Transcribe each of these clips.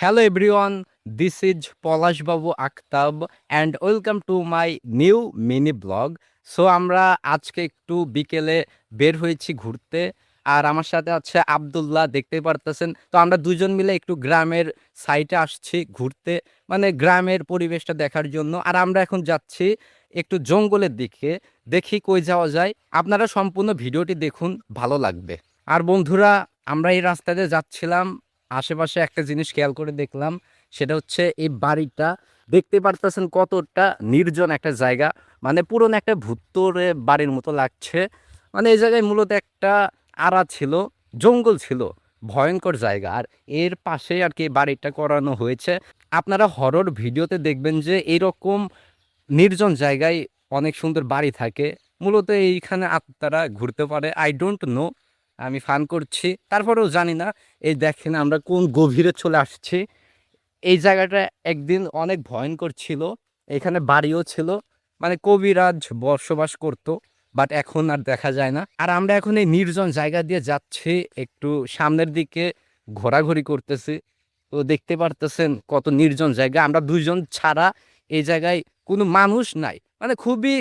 Hello everyone, this is Polash Babu Akhtab and welcome to my new mini blog. আমরা আজকে একটু বিকেলে বের হয়েছি ঘুরতে। আর আমার সাথে আছে আব্দুল্লাহ, দেখতেই পারতেছেন। তো আমরা দুজন মিলে একটু গ্রামের সাইডে আসছি ঘুরতে, মানে গ্রামের পরিবেশটা দেখার জন্য। আর আমরা এখন যাচ্ছি একটু জঙ্গলের দিকে, দেখি কই যাওয়া যায়। আপনারা সম্পূর্ণ ভিডিওটি দেখুন, ভালো লাগবে। আর বন্ধুরা, আমরা এই রাস্তাতে যাচ্ছিলাম, আশেপাশে একটা জিনিস খেয়াল করে দেখলাম, সেটা হচ্ছে এই বাড়িটা দেখতে পারতেছেন কতটা নির্জন একটা জায়গা, মানে পুরনো একটা ভুত্তরে বাড়ির মতো লাগছে। মানে এই জায়গায় মূলত একটা আড়া ছিল, জঙ্গল ছিল, ভয়ঙ্কর জায়গা। আর এর পাশেই আর কি বাড়িটা করানো হয়েছে। আপনারা হরর ভিডিওতে দেখবেন যে এইরকম নির্জন জায়গায় অনেক সুন্দর বাড়ি থাকে। মূলত এইখানে আপনারা ঘুরতে পারে। আই ডোন্ট নো, আমি ফান করছি, তারপরেও জানি না। এই দেখেন আমরা কোন গভীরে চলে আসছি। এই জায়গাটা একদিন অনেক ভয়ঙ্কর ছিল, এখানে বাড়িও ছিল, মানে কবিরাজ বসবাস করত, বাট এখন আর দেখা যায় না। আর আমরা এখন এই নির্জন জায়গা দিয়ে যাচ্ছি, একটু সামনের দিকে ঘোরাঘুরি করতেছি। তো দেখতে পারতেছেন কত নির্জন জায়গা, আমরা দুইজন ছাড়া এই জায়গায় কোনো মানুষ নাই, মানে খুবই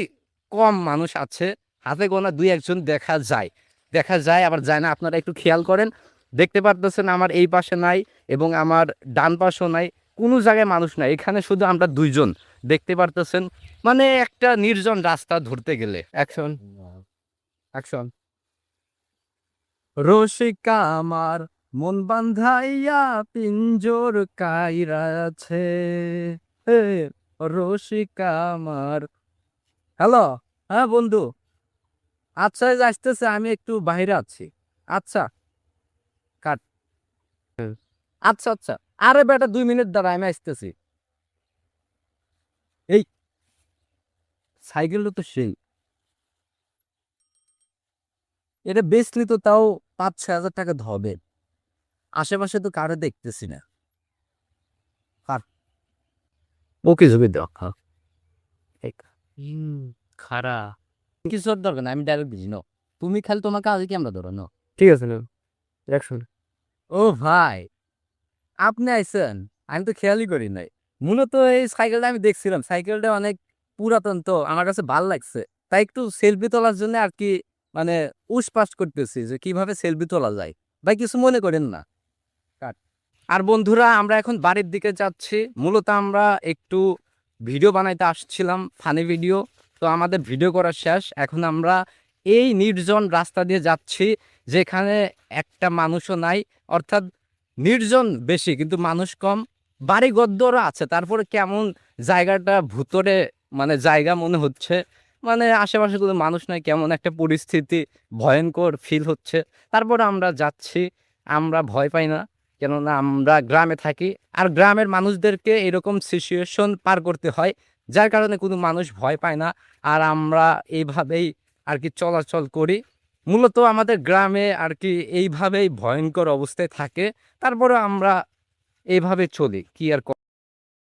কম মানুষ আছে, হাতে গোনা দুই একজন দেখা যায় আবার যায় না। আপনারা একটু খেয়াল করেন, দেখতে পারতেছেন আমার এই পাশে নাই এবং আমার ডান পাশেও নাই, কোনো জায়গায় মানুষ নাই, এখানে শুধু আমরা দুইজন দেখতে পারতেছেন। মানে একটা নির্জন রাস্তা ধরতে গেলে। Action, action. রসিকা আমার মন বান্ধাইয়া পিঞ্জর কাইরাছে, এ রসিকা আমার। হ্যালো, হ্যাঁ বন্ধু, আচ্ছা এই যে আসতেছে, আমি একটু বাইরে আছি। আচ্ছা, কাট। আচ্ছা আচ্ছা, আরে বেটা 2 মিনিট দাঁড়া, আমি আসতেছি। এই সাইকেলটা তো সেই, এটা বেচলি তো তাও 5-6 হাজার টাকা ধবে। আশেপাশে তো কারো দেখতেছি না। কার ওকে ছবি দেখা খারা কিছুর দরকার না, আমি ডাইরেক্ট বুঝি না। তুমি খালি তোমার কাজে কি আমরা ধরো না। ঠিক আছে না অ্যাকশন। ও ভাই, আপনি আইছেন, আমি তো খেয়ালই করি নাই। মূলত এই সাইকেলটা আমি দেখছিলাম, সাইকেলটা অনেক পুরাতন, তো আমার কাছে ভাল লাগছে, তাই একটু সেলফি তোলার জন্য আর কি, মানে উসপাস করতেছি যে কিভাবে সেলফি তোলা যায়। ভাই কিছু মনে করেন না। কাট। আর বন্ধুরা, আমরা এখন বাড়ির দিকে যাচ্ছি। মূলত আমরা একটু ভিডিও বানাইতে আসছিলাম, ফানি ভিডিও। তো আমাদের ভিডিও করা শেষ, এখন আমরা এই নির্জন রাস্তা দিয়ে যাচ্ছি, যেখানে একটা মানুষও নাই, অর্থাৎ নির্জন বেশি কিন্তু মানুষ কম। বাড়ি গদ্দরও আছে, তারপরে কেমন জায়গাটা ভুতরে মানে জায়গা মনে হচ্ছে, মানে আশেপাশে কোনো মানুষ নাই, কেমন একটা পরিস্থিতি, ভয়ঙ্কর ফিল হচ্ছে। তারপরে আমরা যাচ্ছি, আমরা ভয় পাই না, কেননা আমরা গ্রামে থাকি। আর গ্রামের মানুষদেরকে এরকম সিচুয়েশন পার করতে হয়, যার কারণে কোনো মানুষ ভয় পায় না। আর আমরা এইভাবেই আর কি চলাচল করি। মূলত আমাদের গ্রামে আর কি এইভাবেই ভয়ঙ্কর অবস্থায় থাকে, তারপরে আমরা এইভাবে চলি, কি আর